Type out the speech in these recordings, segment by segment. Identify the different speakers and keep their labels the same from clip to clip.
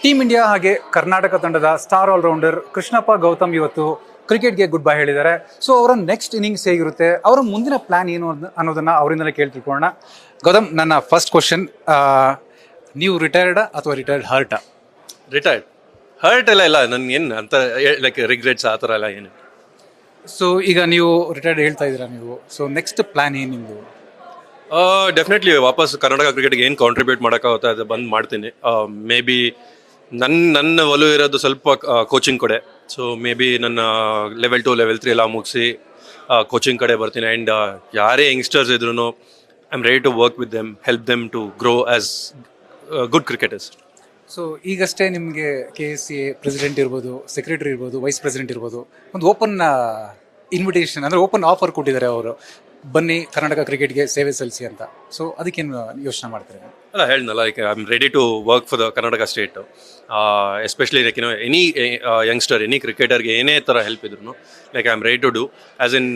Speaker 1: Team India ಹಾಗೆ ಕರ್ನಾಟಕ ತಂಡದ star allrounder Krishnappa Gautam ಇವತ್ತು ಕ್ರಿಕೆಟ್ಗೆ ಗುಡ್ ಬೈ ಹೇಳಿದ್ದಾರೆ. ಸೊ ಅವರ ನೆಕ್ಸ್ಟ್ ಇನ್ನಿಂಗ್ಸ್ ಹೇಗಿರುತ್ತೆ, ಅವರ ಮುಂದಿನ ಪ್ಲಾನ್ ಏನು ಅನ್ನೋದನ್ನ ಅವರಿಂದಲೇ ಕೇಳಿ ತಿಳ್ಕೊಳ್ಳೋಣ. ಗೌತಮ್, ನನ್ನ ಫಸ್ಟ್ ಕ್ವಶನ್, ನೀವು ರಿಟೈರ್ಡಾ ಅಥವಾ ರಿಟೈರ್ಡ್ ಹರ್ಟಾ?
Speaker 2: ರಿಟೈರ್ಡ್. ಹರ್ಟ್ ಎಲ್ಲ ಇಲ್ಲ, ನನ್ಗೆ ಏನು ಅಂತ ಲೈಕ್ ರಿಗ್ರೆಟ್ಸ್ ಆ ಥರ ಎಲ್ಲ ಏನು.
Speaker 1: ಸೊ ಈಗ ನೀವು ರಿಟೈರ್ಡ್ ಹೇಳ್ತಾ ಇದ್ದೀರಾ ನೀವು, ಸೊ ನೆಕ್ಸ್ಟ್ ಪ್ಲಾನ್ ಏನು ನಿಮ್ಮದು?
Speaker 2: ಡೆಫಿನೆಟ್ಲಿ ವಾಪಸ್ ಕರ್ನಾಟಕ ಕ್ರಿಕೆಟ್ಗೆ ಏನು ಕಾಂಟ್ರಿಬ್ಯೂಟ್ ಮಾಡೋಕ್ಕಾಗುತ್ತೆ ಅದು ಬಂದು ಮಾಡ್ತೀನಿ. ಮೇ ಬಿ ನನ್ನ ಒಲವು ಇರೋದು ಸ್ವಲ್ಪ ಕೋಚಿಂಗ್ ಕಡೆ. ಸೊ ಮೇ ಬಿ ನನ್ನ ಲೆವೆಲ್ 2 ಲೆವೆಲ್ 3 ಎಲ್ಲ ಮುಗಿಸಿ ಕೋಚಿಂಗ್ ಕಡೆ ಬರ್ತೀನಿ. ಆ್ಯಂಡ್ ಯಾರೇ ಯಂಗ್ಸ್ಟರ್ಸ್ ಇದ್ರೂ I am ready to work with them, help them to grow as good cricketers.
Speaker 1: So ಈಗಷ್ಟೇ ನಿಮಗೆ KSCA ಪ್ರೆಸಿಡೆಂಟ್ ಇರ್ಬೋದು, ಸೆಕ್ರೆಟರಿ ಇರ್ಬೋದು, ವೈಸ್ ಪ್ರೆಸಿಡೆಂಟ್ ಇರ್ಬೋದು, ಒಂದು ಓಪನ್ ಇನ್ವಿಟೇಷನ್ ಅಂದರೆ ಓಪನ್ ಆಫರ್ ಕೊಟ್ಟಿದ್ದಾರೆ ಅವರು, ಬನ್ನಿ ಕರ್ನಾಟಕ ಕ್ರಿಕೆಟ್ಗೆ ಸೇವೆ ಸಲ್ಲಿಸಿ ಅಂತ. ಸೊ ಅದಕ್ಕೇನು ಯೋಚನೆ ಮಾಡ್ತಾರೆ?
Speaker 2: ಅಲ್ಲ, ಹೇಳಿದ್ನಲ್ಲ, like I am ready to work for the Karnataka state. Especially like any youngster, any ಕ್ರಿಕೆಟರ್ಗೆ ಏನೇ ಥರ ಹೆಲ್ಪ್ ಇದ್ರು like I am ready to do. As in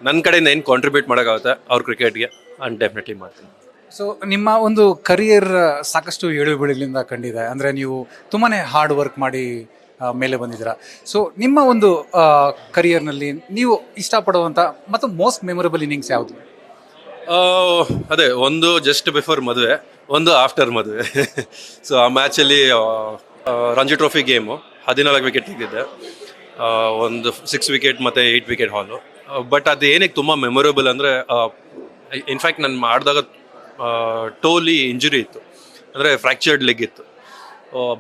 Speaker 2: ನನ್ನ ಕಡೆಯಿಂದ ಏನು ಕಾಂಟ್ರಿಬ್ಯೂಟ್ ಮಾಡೋಕ್ಕಾಗುತ್ತೆ ಅವ್ರ ಕ್ರಿಕೆಟ್ಗೆ ನಾನು ಡೆಫಿನೆಟ್ಲಿ ಮಾಡ್ತೀನಿ.
Speaker 1: ಸೊ ನಿಮ್ಮ ಒಂದು ಕರಿಯರ್ ಸಾಕಷ್ಟು ಏಳು ಬೀಳುಗಳಿಂದ ಕಂಡಿದೆ, ಅಂದರೆ ನೀವು ತುಂಬಾ ಹಾರ್ಡ್ ವರ್ಕ್ ಮಾಡಿ ಮೇಲೆ ಬಂದಿದ್ದೀರಾ. ಸೊ ನಿಮ್ಮ ಒಂದು ಕರಿಯರ್ನಲ್ಲಿ ನೀವು ಇಷ್ಟಪಡುವಂಥ ಮತ್ತು ಮೋಸ್ಟ್ ಮೆಮೊರಬಲ್ ಇನ್ನಿಂಗ್ಸ್ ಯಾವುದು?
Speaker 2: ಅದೇ, ಒಂದು ಜಸ್ಟ್ ಬಿಫೋರ್ ಮದುವೆ, ಒಂದು ಆಫ್ಟರ್ ಮದುವೆ. ಸೊ ಆ ಮ್ಯಾಚಲ್ಲಿ ರಂಜಿ ಟ್ರೋಫಿ ಗೇಮು 14 ವಿಕೆಟ್ ತೆಗೆದಿದ್ದೆ, ಒಂದು 6 ವಿಕೆಟ್ ಮತ್ತು 8 ವಿಕೆಟ್ ಹಾಲು. ಬಟ್ ಅದು ಏನಕ್ಕೆ ತುಂಬ ಮೆಮೊರೇಬಲ್ ಅಂದರೆ, ಇನ್ಫ್ಯಾಕ್ಟ್ ನಾನು ಮಾಡಿದಾಗ ಟೋಲಿ ಇಂಜುರಿ ಇತ್ತು, ಅಂದರೆ ಫ್ರ್ಯಾಕ್ಚರ್ಡ್ ಲೆಗ್ ಇತ್ತು.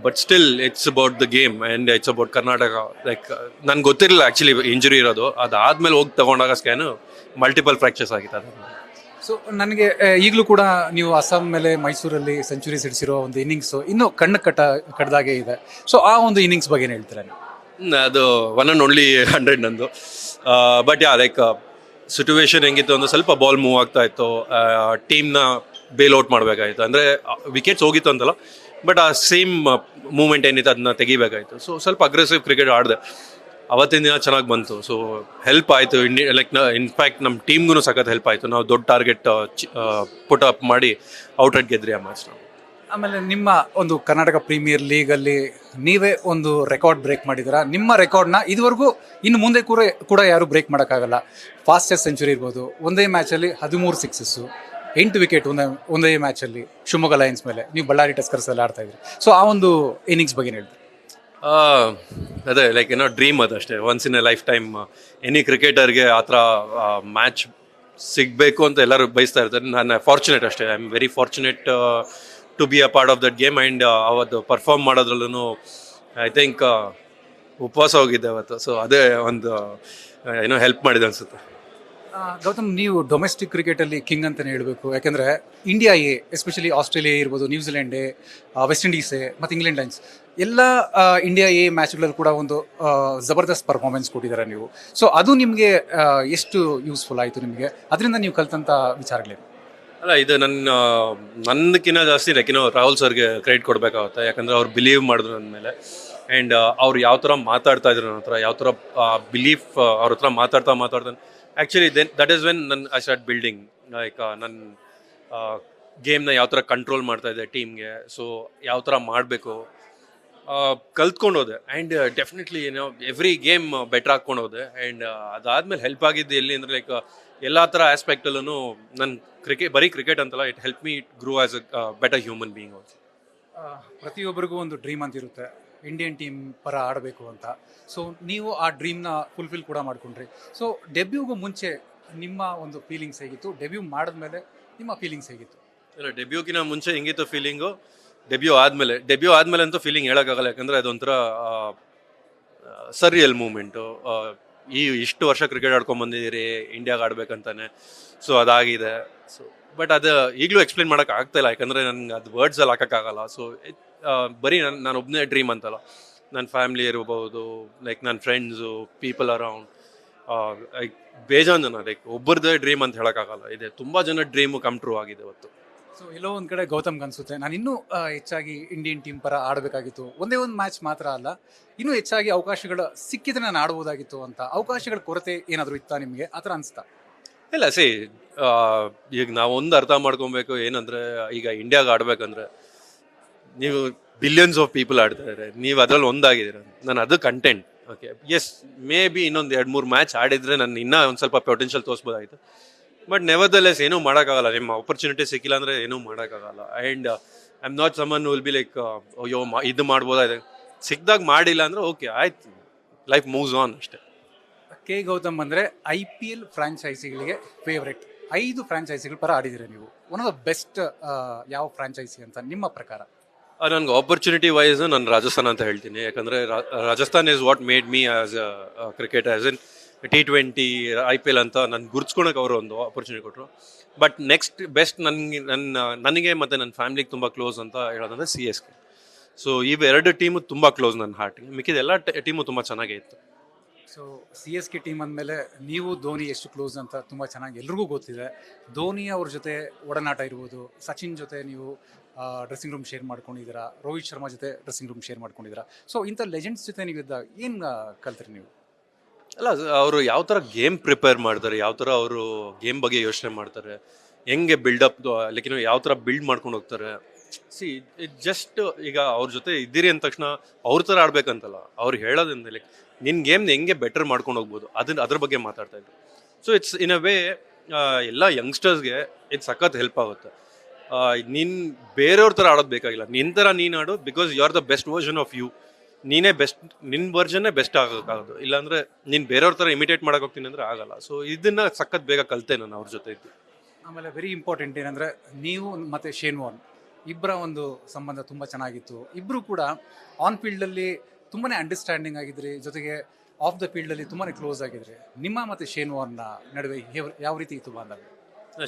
Speaker 2: But still it's about the game and it's about Karnataka. Like ನನಗೆ ಗೊತ್ತಿರಲಿಲ್ಲ ಆ್ಯಕ್ಚುಲಿ ಇಂಜುರಿ ಇರೋದು, ಅದಾದಮೇಲೆ ಹೋಗಿ ತಗೊಂಡಾಗ ಸ್ಕ್ಯಾನು ಮಲ್ಟಿಪಲ್ ಫ್ರ್ಯಾಕ್ಚರ್ಸ್ ಆಗಿತ್ತು ಅದು.
Speaker 1: ಸೊ ನನಗೆ ಈಗಲೂ ಕೂಡ ನೀವು ಅಸ್ಸಾಂ ಮೇಲೆ ಮೈಸೂರಲ್ಲಿ ಸೆಂಚುರಿ ಸಿಡಿಸಿರೋ ಒಂದು ಇನ್ನಿಂಗ್ಸು ಇನ್ನೂ ಕಣ್ಣು ಕಟ್ಟದಾಗೆ ಇದೆ. ಸೊ ಆ ಒಂದು ಇನ್ನಿಂಗ್ಸ್ ಬಗ್ಗೆ ಏನು ಹೇಳ್ತೀರಾ ನೀವು?
Speaker 2: ಅದು 1 and only 100 ನಂದು. ಬಟ್ ಯಾ, ಲೈಕ್ ಸಿಚುವೇಶನ್ ಹೆಂಗಿತ್ತು ಅಂದರೆ ಸ್ವಲ್ಪ ಬಾಲ್ ಮೂವ್ ಆಗ್ತಾ ಇತ್ತು, ಟೀಮ್ನ ಬೇಲ್ ಔಟ್ ಮಾಡಬೇಕಾಯಿತು. ಅಂದರೆ ವಿಕೆಟ್ಸ್ ಹೋಗಿತ್ತು ಅಂತಲ್ಲ, ಬಟ್ ಆ ಸೇಮ್ ಮೂಮೆಂಟ್ ಏನಿತ್ತು ಅದನ್ನ ತೆಗಿಬೇಕಾಯಿತು. ಸೊ ಸ್ವಲ್ಪ ಅಗ್ರೆಸಿವ್ ಕ್ರಿಕೆಟ್ ಆಡಿದೆ, ಅವತ್ತಿನ ದಿನ ಚೆನ್ನಾಗಿ ಬಂತು. ಸೊ ಹೆಲ್ಪ್ ಆಯಿತು ಲೈಕ್ ಇನ್ಫ್ಯಾಕ್ಟ್ ನಮ್ಮ ಟೀಮ್ಗೂ ಸಖತ್ ಹೆಲ್ಪ್ ಆಯಿತು. ನಾವು ದೊಡ್ಡ ಟಾರ್ಗೆಟ್ ಪುಟ್ ಅಪ್ ಮಾಡಿ ಔಟ್ರೈಟ್ ಗೆದ್ರಿ ಆ ಮ್ಯಾಚ್ನ.
Speaker 1: ಆಮೇಲೆ ನಿಮ್ಮ ಒಂದು ಕರ್ನಾಟಕ ಪ್ರೀಮಿಯರ್ ಲೀಗಲ್ಲಿ ನೀವೇ ಒಂದು ರೆಕಾರ್ಡ್ ಬ್ರೇಕ್ ಮಾಡಿದ್ದೀರಾ. ನಿಮ್ಮ ರೆಕಾರ್ಡ್ನ ಇದುವರೆಗೂ ಇನ್ನು ಮುಂದೆ ಕೂಡ ಯಾರು ಬ್ರೇಕ್ ಮಾಡೋಕ್ಕಾಗಲ್ಲ. ಫಾಸ್ಟೆಸ್ಟ್ ಸೆಂಚುರಿ ಇರ್ಬೋದು, ಒಂದೇ ಮ್ಯಾಚಲ್ಲಿ 13 ಸಿಕ್ಸಸ್ಸು, 8 ವಿಕೆಟ್ ಒಂದೇ ಮ್ಯಾಚಲ್ಲಿ ಶಿವಮೊಗ್ಗ ಲಯನ್ಸ್ ಮೇಲೆ. ನೀವು ಬಳ್ಳಾರಿ ಟಸ್ಕರ್ಸ್ ಎಲ್ಲ ಆಡ್ತಾ ಇದ್ರಿ. ಸೊ ಆ ಒಂದು ಇನ್ನಿಂಗ್ಸ್ ಬಗ್ಗೆ ಹೇಳ್ತೀವಿ?
Speaker 2: ಅದೇ, ಲೈಕ್ ಏನೋ ಡ್ರೀಮ್ ಅದಷ್ಟೇ. Once in a life time any ಕ್ರಿಕೆಟರ್ಗೆ ಆ ಥರ ಮ್ಯಾಚ್ ಸಿಗಬೇಕು ಅಂತ ಎಲ್ಲರೂ ಬಯಸ್ತಾ ಇರ್ತಾರೆ. ನಾನು ಫಾರ್ಚುನೇಟ್ ಅಷ್ಟೇ, I am very fortunate to be a part of that game. And ಅವತ್ತು ಪರ್ಫಾರ್ಮ್ ಮಾಡೋದ್ರಲ್ಲೂ ಐ ಥಿಂಕ್ ಉಪವಾಸ ಹೋಗಿದ್ದೆ ಅವತ್ತು. ಸೊ ಅದೇ ಒಂದು ಏನೋ ಹೆಲ್ಪ್ ಮಾಡಿದೆ ಅನಿಸುತ್ತೆ.
Speaker 1: ಗೌತಮ್, ನೀವು ಡೊಮೆಸ್ಟಿಕ್ ಕ್ರಿಕೆಟಲ್ಲಿ ಕಿಂಗ್ ಅಂತಲೇ ಹೇಳಬೇಕು. ಯಾಕೆಂದರೆ ಇಂಡಿಯಾ ಎ, ಎಸ್ಪೆಷಲಿ ಆಸ್ಟ್ರೇಲಿಯಾ ಇರ್ಬೋದು, New Zealand A, West Indies A ಮತ್ತು ಇಂಗ್ಲೆಂಡ್ ಲೈನ್ಸ್ ಎಲ್ಲ ಇಂಡಿಯಾ ಎ ಮ್ಯಾಚ್ಗಳಲ್ಲಿ ಕೂಡ ಒಂದು ಜಬರ್ದಸ್ತ್ ಪರ್ಫಾರ್ಮೆನ್ಸ್ ಕೊಟ್ಟಿದ್ದಾರೆ ನೀವು. ಸೊ ಅದು ನಿಮಗೆ ಎಷ್ಟು ಯೂಸ್ಫುಲ್ ಆಯಿತು ನಿಮಗೆ? ಅದರಿಂದ ನೀವು ಕಲ್ತಂಥ ವಿಚಾರಗಳೇನು?
Speaker 2: ಅಲ್ಲ, ಇದು ನನ್ನಕ್ಕಿಂತ ಜಾಸ್ತಿ ಲೈಕ್ ರಾಹುಲ್ ಸರ್ಗೆ ಕ್ರೆಡಿಟ್ ಕೊಡಬೇಕಾಗುತ್ತೆ. ಯಾಕಂದರೆ ಅವ್ರು ಬಿಲೀವ್ ಮಾಡಿದ್ರು ನನ್ನ ಮೇಲೆ. ಆ್ಯಂಡ್ ಅವ್ರು ಯಾವ ಥರ ಮಾತಾಡ್ತಾ ಇದ್ರು ನನ್ನ ಹತ್ರ, ಯಾವ ಥರ ಬಿಲೀಫ್ ಅವ್ರ ಹತ್ರ ಮಾತಾಡ್ತಾ actually that is when I start building. Like ನನ್ನ ಗೇಮ್ನ ಯಾವ ಥರ ಕಂಟ್ರೋಲ್ ಮಾಡ್ತಾ ಇದೆ ಟೀಮ್ಗೆ, ಸೊ ಯಾವ ಥರ ಮಾಡಬೇಕು ಕಲ್ತ್ಕೊಂಡು ಹೋದೆ. And definitely every game better ಹಾಕ್ಕೊಂಡು ಹೋದೆ. ಆ್ಯಂಡ್ ಅದಾದಮೇಲೆ ಹೆಲ್ಪ್ ಆಗಿದ್ದು ಎಲ್ಲಿ ಅಂದರೆ, ಲೈಕ್ ಎಲ್ಲ ಥರ ಆಸ್ಪೆಕ್ಟಲ್ಲೂ ನನ್ನ ಬರೀ ಕ್ರಿಕೆಟ್ ಅಂತಲ್ಲ, it help me grow as a better human being also.
Speaker 1: ಪ್ರತಿಯೊಬ್ಬರಿಗೂ ಒಂದು ಡ್ರೀಮ್ ಅಂತ ಇರುತ್ತೆ, ಇಂಡಿಯನ್ ಟೀಮ್ ಪರ ಆಡಬೇಕು ಅಂತ. ಸೊ ನೀವು ಆ ಡ್ರೀಮ್ನ ಫುಲ್ಫಿಲ್ ಕೂಡ ಮಾಡ್ಕೊಂಡ್ರಿ. ಸೊ ಡೆಬ್ಯೂಗೂ ಮುಂಚೆ ನಿಮ್ಮ ಒಂದು ಫೀಲಿಂಗ್ಸ್ ಹೇಗಿತ್ತು? ಡೆಬ್ಯೂ ಮಾಡಿದ್ಮೇಲೆ ನಿಮ್ಮ ಫೀಲಿಂಗ್ಸ್ ಹೇಗಿತ್ತು?
Speaker 2: ಇಲ್ಲ, ಡೆಬ್ಯೂಗಿನ ಮುಂಚೆ ಹೆಂಗಿತ್ತು ಫೀಲಿಂಗು, ಡೆಬ್ಯೂ ಆದಮೇಲೆ ಅಂತೂ ಫೀಲಿಂಗ್ ಹೇಳೋಕ್ಕಾಗಲ್ಲ. ಯಾಕಂದರೆ ಅದೊಂಥರ ಸರ್ರಿಯಲ್ ಮೂಮೆಂಟು. ಇಷ್ಟು ವರ್ಷ ಕ್ರಿಕೆಟ್ ಆಡ್ಕೊಂಡ್ಬಂದಿದ್ದೀರಿ, ಇಂಡಿಯಾಗೆ ಆಡ್ಬೇಕಂತಾನೆ. ಸೊ ಅದಾಗಿದೆ. ಸೊ ಬಟ್ ಅದು ಈಗಲೂ ಎಕ್ಸ್ಪ್ಲೇನ್ ಮಾಡೋಕೆ ಆಗ್ತಾಯಿಲ್ಲ, ಯಾಕಂದರೆ ನನಗೆ ಅದು ವರ್ಡ್ಸಲ್ಲಿ ಹಾಕೋಕ್ಕಾಗಲ್ಲ. ಸೊ ಬರೀ ನಾನು ಒಬ್ಬನೇ ಡ್ರೀಮ್ ಅಂತಲ್ಲ, ನನ್ನ ಫ್ಯಾಮ್ಲಿ ಇರ್ಬೋದು, ಲೈಕ್ ನನ್ನ ಫ್ರೆಂಡ್ಸು, ಪೀಪಲ್ ಅರೌಂಡ್, ಲೈಕ್ ಬೇಜಾನ್ ಜನ, ಲೈಕ್ ಒಬ್ಬರದೇ ಡ್ರೀಮ್ ಅಂತ ಹೇಳೋಕ್ಕಾಗಲ್ಲ. ಇದೆ ತುಂಬ ಜನ ಡ್ರೀಮು ಕಮ್ ಟ್ರೂ ಆಗಿದೆ ಇವತ್ತು.
Speaker 1: ಸೊ ಎಲ್ಲೋ ಒಂದು ಕಡೆ ಗೌತಮ್ ಅನಿಸುತ್ತೆ, ನಾನು ಇನ್ನೂ ಹೆಚ್ಚಾಗಿ ಇಂಡಿಯನ್ ಟೀಮ್ ಪರ ಆಡಬೇಕಾಗಿತ್ತು. ಒಂದೇ ಒಂದು ಮ್ಯಾಚ್ ಮಾತ್ರ ಅಲ್ಲ, ಇನ್ನೂ ಹೆಚ್ಚಾಗಿ ಅವಕಾಶಗಳು ಸಿಕ್ಕಿದ್ರೆ ನಾನು ಆಡ್ಬೋದಾಗಿತ್ತು ಅಂತ. ಅವಕಾಶಗಳ ಕೊರತೆ ಏನಾದರೂ ಇತ್ತಾ ನಿಮಗೆ? ಆ ಥರ ಅನಿಸ್ತಾ?
Speaker 2: ಇಲ್ಲ, ಈಗ ನಾವು ಒಂದು ಅರ್ಥ ಮಾಡ್ಕೊಬೇಕು ಏನಂದರೆ, ಈಗ ಇಂಡಿಯಾಗೆ ಆಡ್ಬೇಕಂದ್ರೆ ನೀವು ಬಿಲಿಯನ್ಸ್ ಆಫ್ ಪೀಪಲ್ ಆಡ್ತಾ ಇದ್ದಾರೆ, ನೀವು ಅದ್ರಲ್ಲಿ ಒಂದಾಗಿದ್ದೀರ, ನಾನು ಅದು content. Okay, yes, maybe ಇನ್ನೊಂದು 2-3 ಮ್ಯಾಚ್ ಆಡಿದ್ರೆ ನಾನು ಇನ್ನೂ ಒಂದು ಸ್ವಲ್ಪ ಪೊಟೆನ್ಷಿಯಲ್ ತೋರಿಸ್ಬೋದಾಗಿತ್ತು. ಬಟ್ ನೆವರ್ದಲೆಸ್ ಏನೂ ಮಾಡೋಕ್ಕಾಗಲ್ಲ, ನಿಮ್ಮ ಆಪರ್ಚುನಿಟಿ ಸಿಕ್ಕಿಲ್ಲ ಅಂದರೆ ಏನೂ ಮಾಡೋಕ್ಕಾಗಲ್ಲ. And I am not someone will be like ಅಯ್ಯೋ ಇದು ಮಾಡ್ಬೋದಾಗಿದೆ, ಸಿಕ್ಕಿದಾಗ ಮಾಡಿಲ್ಲ ಅಂದರೆ ಓಕೆ ಆಯ್ತು, ಲೈಫ್ ಮೂವ್ಸ್ ಆನ್ ಅಷ್ಟೇ.
Speaker 1: ಕೆ ಗೌತಮ್ ಅಂದರೆ IPL ಫ್ರಾಂಚೈಸಿಗಳಿಗೆ ಫೇವ್ರೆಟ್ 5 ಫ್ರಾಂಚೈಸಿಗಳ ಪರ ಆಡಿದ್ದೀರಾ ನೀವು. ಒನ್ ಆಫ್ ದ ಬೆಸ್ಟ್ ಯಾವ ಫ್ರಾಂಚೈಸಿ ಅಂತ ನಿಮ್ಮ ಪ್ರಕಾರ?
Speaker 2: ನನಗೆ ಆಪರ್ಚುನಿಟಿ ವೈಸ್ ನಾನು ರಾಜಸ್ಥಾನ್ ಅಂತ ಹೇಳ್ತೀನಿ. ಯಾಕಂದರೆ Rajasthan is what made me as a cricket, as in T20 IPL ಅಂತ ನಾನು ಗುರ್ಸ್ಕೊಳಕ್ಕೆ ಅವರು ಒಂದು ಆಪರ್ಚುನಿಟಿ ಕೊಟ್ಟರು. ಬಟ್ ನೆಕ್ಸ್ಟ್ ಬೆಸ್ಟ್ ನನಗೆ ಮತ್ತು ನನ್ನ ಫ್ಯಾಮಿಲಿಗೆ ತುಂಬ ಕ್ಲೋಸ್ ಅಂತ ಹೇಳೋದಂದ್ರೆ CSK. ಸೊ ಇವೆರಡು ಟೀಮು ತುಂಬ ಕ್ಲೋಸ್ ನನ್ನ ಹಾರ್ಟಿಗೆ. ಮಿಕ್ಕಿದ ಎಲ್ಲ ಟೀಮು ತುಂಬ ಚೆನ್ನಾಗೇ ಇತ್ತು.
Speaker 1: ಸೊ CSK ಟೀಮ್ ಅಂದಮೇಲೆ ನೀವು ಧೋನಿ ಎಷ್ಟು ಕ್ಲೋಸ್ ಅಂತ ತುಂಬ ಚೆನ್ನಾಗಿ ಎಲ್ರಿಗೂ ಗೊತ್ತಿದೆ. ಧೋನಿ ಅವ್ರ ಜೊತೆ ಒಡನಾಟ ಇರ್ಬೋದು, ಸಚಿನ್ ಜೊತೆ ನೀವು ಡ್ರೆಸ್ಸಿಂಗ್ ರೂಮ್ ಶೇರ್ ಮಾಡ್ಕೊಂಡಿದ್ದೀರಾ, ರೋಹಿತ್ ಶರ್ಮಾ ಜೊತೆ ಡ್ರೆಸ್ಸಿಂಗ್ ರೂಮ್ ಶೇರ್ ಮಾಡ್ಕೊಂಡಿದ್ದೀರಾ. ಸೊ ಇಂಥ ಲೆಜೆಂಡ್ಸ್ ಜೊತೆ ನೀವು ಇದ್ದಾಗ ಏನು ಕಲ್ತ್ರಿ ನೀವು?
Speaker 2: ಅಲ್ಲ, ಅವರು ಯಾವ ಥರ ಗೇಮ್ ಪ್ರಿಪೇರ್ ಮಾಡ್ತಾರೆ, ಯಾವ ಥರ ಅವರು ಗೇಮ್ ಬಗ್ಗೆ ಯೋಚನೆ ಮಾಡ್ತಾರೆ, ಹೆಂಗೆ ಬಿಲ್ಡಪ್ ಲೈಕ್ ಯಾವ ಥರ ಬಿಲ್ಡ್ ಮಾಡ್ಕೊಂಡು ಹೋಗ್ತಾರೆ. ಇಟ್ ಜಸ್ಟ್ ಈಗ ಅವ್ರ ಜೊತೆ ಇದ್ದೀರಿ ಅಂದ ತಕ್ಷಣ ಅವ್ರ ಥರ ಆಡ್ಬೇಕಂತಲ್ಲ, ಅವ್ರು ಹೇಳೋದ್ರಿಂದ ಲೈಕ್ ನಿನ್ನ ಗೇಮ್ನ ಹೆಂಗೆ ಬೆಟರ್ ಮಾಡ್ಕೊಂಡು ಹೋಗ್ಬೋದು ಅದ್ರ ಬಗ್ಗೆ ಮಾತಾಡ್ತಾ ಇದ್ರು. So it's in a way ಎಲ್ಲ ಯಂಗ್ಸ್ಟರ್ಸ್ಗೆ ಇದು ಸಖತ್ ಹೆಲ್ಪ್ ಆಗುತ್ತೆ. ನೀನು ಬೇರೆಯವ್ರ ಥರ ಆಡೋದು ಬೇಕಾಗಿಲ್ಲ, ನಿನ್ನ ಥರ ನೀನು ಆಡು, because you are the best version of you. ನೀನೇ ಬೆಸ್ಟ್, ನಿನ್ನ ವರ್ಜನ್ನೇ ಬೆಸ್ಟ್ ಆಗೋಕ್ಕಾಗೋದು. ಇಲ್ಲಾಂದರೆ ನೀನು ಬೇರೆಯವ್ರ ಥರ ಇಮಿಟೇಟ್ ಮಾಡೋಕೆ ಹೋಗ್ತೀನಿ ಅಂದರೆ ಆಗಲ್ಲ. ಸೊ ಇದನ್ನು ಸಖತ್ ಬೇಗ ಕಲಿತೆ ನಾನು ಅವ್ರ ಜೊತೆ ಇದ್ದು.
Speaker 1: ಆಮೇಲೆ ವೆರಿ ಇಂಪಾರ್ಟೆಂಟ್ ಏನಂದರೆ ನೀವು ಮತ್ತು ಶೇನ್ ವಾರ್ನ್ ಇಬ್ಬರ ಒಂದು ಸಂಬಂಧ ತುಂಬ ಚೆನ್ನಾಗಿತ್ತು. ಇಬ್ಬರು ಕೂಡ ಆನ್ ಫೀಲ್ಡಲ್ಲಿ ತುಂಬಾ ಅಂಡರ್ಸ್ಟ್ಯಾಂಡಿಂಗ್ ಆಗಿದ್ರಿ, ಜೊತೆಗೆ ಆಫ್ ದ ಫೀಲ್ಡಲ್ಲಿ ತುಂಬಾ ಕ್ಲೋಸ್ ಆಗಿದ್ರಿ. ನಿಮ್ಮ ಮತ್ತು ಶೇನ್ ವಾರ್ನ ನಡುವೆ ಯಾವ ರೀತಿ ಇತ್ತು ಬಾಂಧವ್ಯ?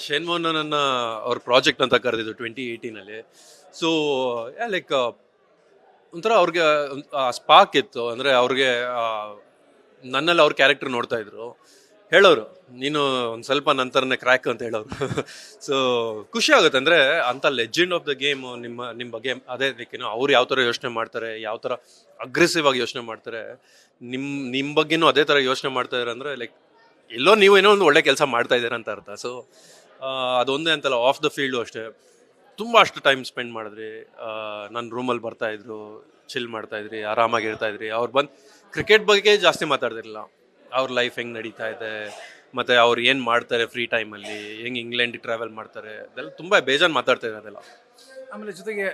Speaker 2: ಶೇನ್ ವಾರ್ನ್ ನನ್ನ ಅವ್ರ ಪ್ರಾಜೆಕ್ಟ್ ಅಂತ ಕರೆದಿದ್ದು 2018. ಸೊ ಲೈಕ್ ಒಂಥರ ಅವ್ರಿಗೆ ಸ್ಪಾರ್ಕ್ ಇತ್ತು. ಅಂದರೆ ಅವ್ರಿಗೆ ನನ್ನಲ್ಲಿ ಅವ್ರ ಕ್ಯಾರೆಕ್ಟರ್ ನೋಡ್ತಾ ಇದ್ರು, ಹೇಳೋರು ನೀನು ಒಂದು ಸ್ವಲ್ಪ ನಂತರನೇ ಕ್ರ್ಯಾಕ್ ಅಂತ ಹೇಳೋರು. ಸೊ ಖುಷಿ ಆಗುತ್ತೆ. ಅಂದರೆ ಅಂಥ ಲೆಜೆಂಡ್ ಆಫ್ ದ ಗೇಮ್ ನಿಮ್ಮ ಬಗ್ಗೆ ಅದೇ ರೀತಿನೂ ಅವ್ರು ಯಾವ ಥರ ಯೋಚನೆ ಮಾಡ್ತಾರೆ, ಯಾವ ಥರ ಅಗ್ರೆಸಿವ್ ಆಗಿ ಯೋಚನೆ ಮಾಡ್ತಾರೆ, ನಿಮ್ಮ ಬಗ್ಗೆನೂ ಅದೇ ಥರ ಯೋಚನೆ ಮಾಡ್ತಾ ಇದ್ದಾರೆ. ಅಂದರೆ ಲೈಕ್ ಎಲ್ಲೋ ನೀವು ಏನೋ ಒಂದು ಒಳ್ಳೆ ಕೆಲಸ ಮಾಡ್ತಾ ಇದ್ದೀರ ಅಂತ ಅರ್ಥ. ಸೊ ಅದೊಂದೇ ಅಂತಲ್ಲ, ಆಫ್ ದ ಫೀಲ್ಡು ಅಷ್ಟೇ ತುಂಬ ಅಷ್ಟು ಟೈಮ್ ಸ್ಪೆಂಡ್ ಮಾಡಿದ್ರಿ. ನನ್ನ ರೂಮಲ್ಲಿ ಬರ್ತಾಯಿದ್ರು, ಚಿಲ್ ಮಾಡ್ತಾಯಿದ್ರಿ, ಆರಾಮಾಗಿರ್ತಾಯಿದ್ರಿ. ಅವ್ರು ಬಂದು ಕ್ರಿಕೆಟ್ ಬಗ್ಗೆ ಜಾಸ್ತಿ ಮಾತಾಡ್ತಿರಲಿಲ್ಲ, ಅವ್ರ ಲೈಫ್ ಹೆಂಗೆ ನಡೀತಾ ಇದೆ, ಮತ್ತು ಅವ್ರು ಏನು ಮಾಡ್ತಾರೆ ಫ್ರೀ ಟೈಮಲ್ಲಿ, ಹೆಂಗೆ ಇಂಗ್ಲೆಂಡಿಗೆ ಟ್ರಾವೆಲ್ ಮಾಡ್ತಾರೆ, ಅದೆಲ್ಲ ತುಂಬ ಬೇಜಾರು ಮಾತಾಡ್ತಾ ಇರೋದೆಲ್ಲ.
Speaker 1: ಆಮೇಲೆ ಜೊತೆಗೆ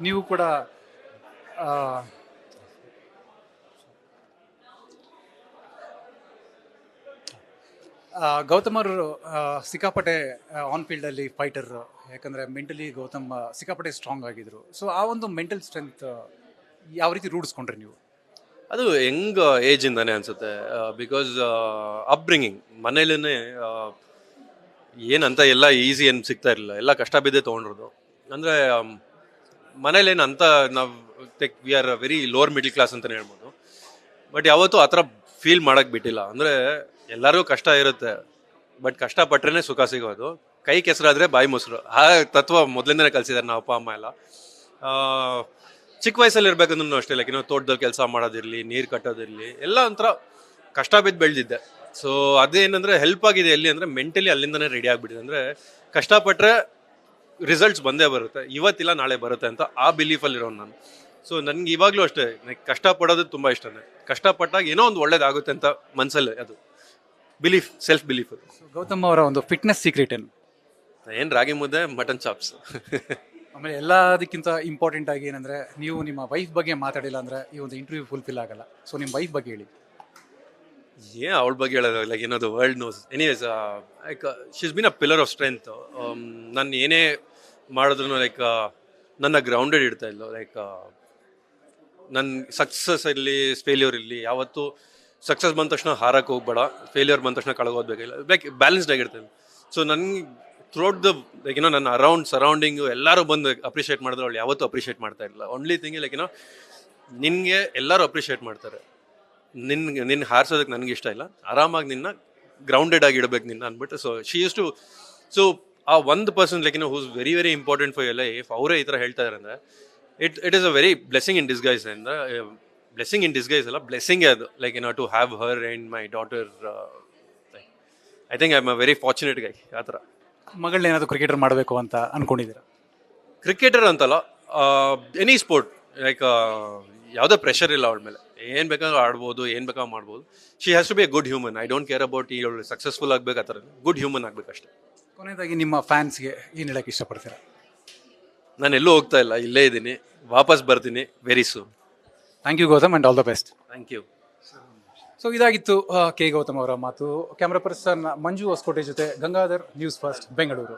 Speaker 1: ನೀವು ಕೂಡ ಗೌತಮ್ ಅವರು ಸಿಕ್ಕಾಪಟ್ಟೆ ಆನ್ ಫೀಲ್ಡಲ್ಲಿ ಫೈಟರ್. ಯಾಕಂದರೆ ಮೆಂಟಲಿ ಗೌತಮ್ ಸಿಕ್ಕಾಪಟ್ಟೆ ಸ್ಟ್ರಾಂಗ್ ಆಗಿದ್ರು. ಸೊ ಆ ಒಂದು ಮೆಂಟಲ್ ಸ್ಟ್ರೆಂತ್ ಯಾವ ರೀತಿ ರೂಢಿಸ್ಕೊಂಡ್ರಿ ನೀವು?
Speaker 2: ಅದು ಯಂಗ್ ಏಜಿಂದಾನೆ ಅನಿಸುತ್ತೆ. ಬಿಕಾಸ್ ಅಪ್ಬ್ರಿಂಗಿಂಗ್ ಮನೇಲೇ ಏನಂತ ಎಲ್ಲ ಈಸಿ ಏನು ಸಿಗ್ತಾ ಇರಲಿಲ್ಲ, ಎಲ್ಲ ಕಷ್ಟ ಬಿದ್ದೇ ತೊಗೊಂಡಿರೋದು. ಅಂದರೆ ಮನೇಲೇನು ಅಂತ ನಾವು we are very lower middle class ಅಂತಲೇ ಹೇಳ್ಬೋದು. ಬಟ್ ಯಾವತ್ತೂ ಆ ಥರ ಫೀಲ್ ಮಾಡೋಕ್ಕೆ ಬಿಟ್ಟಿಲ್ಲ. ಅಂದರೆ ಎಲ್ಲರಿಗೂ ಕಷ್ಟ ಇರುತ್ತೆ, ಬಟ್ ಕಷ್ಟಪಟ್ರೇ ಸುಖ ಸಿಗೋದು. ಕೈ ಕೆಸರಾದರೆ ಬಾಯಿ ಮೊಸರು, ಆ ತತ್ವ ಮೊದಲಿಂದನೇ ಕಲಿಸಿದ್ದಾರೆ ನಾವು ಅಪ್ಪ ಅಮ್ಮ ಎಲ್ಲ. ಚಿಕ್ಕ ವಯಸ್ಸಲ್ಲಿ ಇರಬೇಕಂದ್ರೂ ಅಷ್ಟೇ, ಲೈಕ್ ತೋಟದಲ್ಲಿ ಕೆಲಸ ಮಾಡೋದಿರಲಿ, ನೀರು ಕಟ್ಟೋದಿರಲಿ, ಎಲ್ಲ ಒಂಥರ ಕಷ್ಟ ಬಿದ್ದು ಬೆಳೆದಿದ್ದೆ. ಸೊ ಅದೇನಂದರೆ ಹೆಲ್ಪ್ ಆಗಿದೆ ಎಲ್ಲಿ ಅಂದರೆ ಮೆಂಟಲಿ ಅಲ್ಲಿಂದನೇ ರೆಡಿ ಆಗಿಬಿಟ್ಟಿದೆ. ಅಂದರೆ ಕಷ್ಟಪಟ್ಟರೆ ರಿಸಲ್ಟ್ಸ್ ಬಂದೇ ಬರುತ್ತೆ, ಇವತ್ತಿಲ್ಲ ನಾಳೆ ಬರುತ್ತೆ ಅಂತ ಆ ಬಿಲೀಫಲ್ಲಿರೋನು ನಾನು. ಸೊ ನನಗೆ ಇವಾಗಲೂ ಅಷ್ಟೇ, ಕಷ್ಟಪಡೋದು ತುಂಬ ಇಷ್ಟನೇ. ಕಷ್ಟಪಟ್ಟಾಗ ಏನೋ ಒಂದು ಒಳ್ಳೇದಾಗುತ್ತೆ ಅಂತ ಮನಸ್ಸಲ್ಲಿ ಅದು ಬಿಲೀಫ್, ಸೆಲ್ಫ್ ಬಿಲೀಫ್.
Speaker 1: ಗೌತಮ್ ಅವರ ಒಂದು ಫಿಟ್ನೆಸ್ ಸೀಕ್ರೆಟ್
Speaker 2: ಏನು ರಾಗಿ ಮುದ್ದೆ, ಮಟನ್ ಚಾಪ್ಸ್.
Speaker 1: ಆಮೇಲೆ ಎಲ್ಲದಕ್ಕಿಂತ ಇಂಪಾರ್ಟೆಂಟ್ ಆಗಿ ಏನಂದರೆ ನೀವು ನಿಮ್ಮ ವೈಫ್ ಬಗ್ಗೆ ಮಾತಾಡಿಲ್ಲ ಅಂದರೆ ಈ ಒಂದು ಇಂಟರ್ವ್ಯೂ ಫುಲ್ಫಿಲ್ ಆಗಲ್ಲ. ಸೊ ನಿಮ್ಮ ವೈಫ್ ಬಗ್ಗೆ ಹೇಳಿ.
Speaker 2: ಅವಳ ಬಗ್ಗೆ ಹೇಳೋದು like the world knows. Anyways like she is been a pillar of strength. ನಾನು ಏನೇ ಮಾಡಿದ್ರು ಲೈಕ್ ನನ್ನ ಗ್ರೌಂಡೆಡ್ ಇಡ್ತಾ ಇಲ್ಲೋ. ಲೈಕ್ ನನ್ನ ಸಕ್ಸಸ್ ಇರಲಿ ಫೇಲ್ಯೂರ್ ಇರಲಿ, ಯಾವತ್ತೂ ಸಕ್ಸಸ್ ಬಂದ ತಕ್ಷಣ ಹಾರಕ್ಕೆ ಹೋಗ್ಬೇಡ, ಫೇಲ್ಯೂರ್ ಬಂದ ತಕ್ಷಣ ಕಳ್ಗೋದ್ಬೇಕಿಲ್ಲ, ಲೈಕ್ ಬ್ಯಾಲೆನ್ಸ್ಡ್ ಆಗಿರ್ತೇನೆ. ಸೊ ನನಗೆ ಥ್ರೂಔಟ್ ದ ಲೈಕ್ ನನ್ನ ಸರೌಂಡಿಂಗು ಎಲ್ಲರೂ ಬಂದು ಅಪ್ರಿಷಿಯೇಟ್ ಮಾಡಿದ್ರೆ ಅವಳು ಯಾವತ್ತೂ ಅಪ್ರಿಷಿಯೇಟ್ ಮಾಡ್ತಾ ಇರಲಿಲ್ಲ. ಓನ್ಲಿ ಥಿಂಗ್ ಲೈಕ್ ನಿನಗೆ ಎಲ್ಲರೂ ಅಪ್ರಿಷಿಯೇಟ್ ಮಾಡ್ತಾರೆ, ನಿನ್ನ ಹಾರಿಸೋದಕ್ಕೆ ನನಗೆ ಇಷ್ಟ ಇಲ್ಲ, ಆರಾಮಾಗಿ ನಿನ್ನ ಗ್ರೌಂಡೆಡ್ ಆಗಿ ಇಡಬೇಕು ನಿನ್ನ ಅಂದ್ಬಿಟ್ಟು. So she use to. So ಆ ಒಂದು person like whose very very important for your life, ಅವರೇ ಈ ಥರ ಹೇಳ್ತಾ ಇದ್ದಾರೆ ಅಂದರೆ it is a very blessing in disguise. ಅಂದರೆ ಬ್ಲೆಸ್ಸಿಂಗ್ ಇನ್ ಡಿಸ್ಗೈಸ್ ಅಲ್ಲ, ಬ್ಲೆಸ್ಸಿಂಗೇ ಅದು. Like to have her and my daughter. I think I am a very fortunate guy. ಆ ಥರ
Speaker 1: ಮಗಳನ್ನ ಏನಾದರೂ ಕ್ರಿಕೆಟರ್ ಮಾಡಬೇಕು ಅಂತ ಅನ್ಕೊಂಡಿದ್ದೀರಾ?
Speaker 2: ಕ್ರಿಕೆಟರ್ ಅಂತಲ್ಲ, ಎನಿ ಸ್ಪೋರ್ಟ್ ಲೈಕ್ ಯಾವುದೇ ಪ್ರೆಷರ್ ಇಲ್ಲ ಅವಳ ಮೇಲೆ, ಏನು ಬೇಕಾದ್ರೂ ಆಡ್ಬೋದು, ಏನು ಬೇಕಾದ್ರೂ ಮಾಡ್ಬೋದು. She has to be a good human. I don't care about ಈ ಸಕ್ಸಸ್ಫುಲ್ ಆಗ್ಬೇಕು ಆ ಥರ, ಗುಡ್ ಹ್ಯೂಮನ್ ಆಗ್ಬೇಕಷ್ಟೆ.
Speaker 1: ಕೊನೆಯದಾಗಿ ನಿಮ್ಮ ಫ್ಯಾನ್ಸ್ಗೆ ಏನು ಹೇಳಕ್ಕೆ ಇಷ್ಟಪಡ್ತೀರಾ?
Speaker 2: ನಾನು ಎಲ್ಲೂ ಹೋಗ್ತಾ ಇಲ್ಲ, ಇಲ್ಲೇ ಇದ್ದೀನಿ, ವಾಪಸ್ ಬರ್ತೀನಿ very soon.
Speaker 1: Thank you Gowtham and all the best.
Speaker 2: Thank you.
Speaker 1: So ಇದಾಗಿತ್ತು ಕೆ ಗೌತಮ್ ಅವರ ಮಾತು. ಕ್ಯಾಮ್ರಾ ಪರ್ಸನ್ ಮಂಜು ಹೊಸಕೋಟೆ ಜೊತೆ ಗಂಗಾಧರ್, ನ್ಯೂಸ್ ಫಸ್ಟ್, ಬೆಂಗಳೂರು.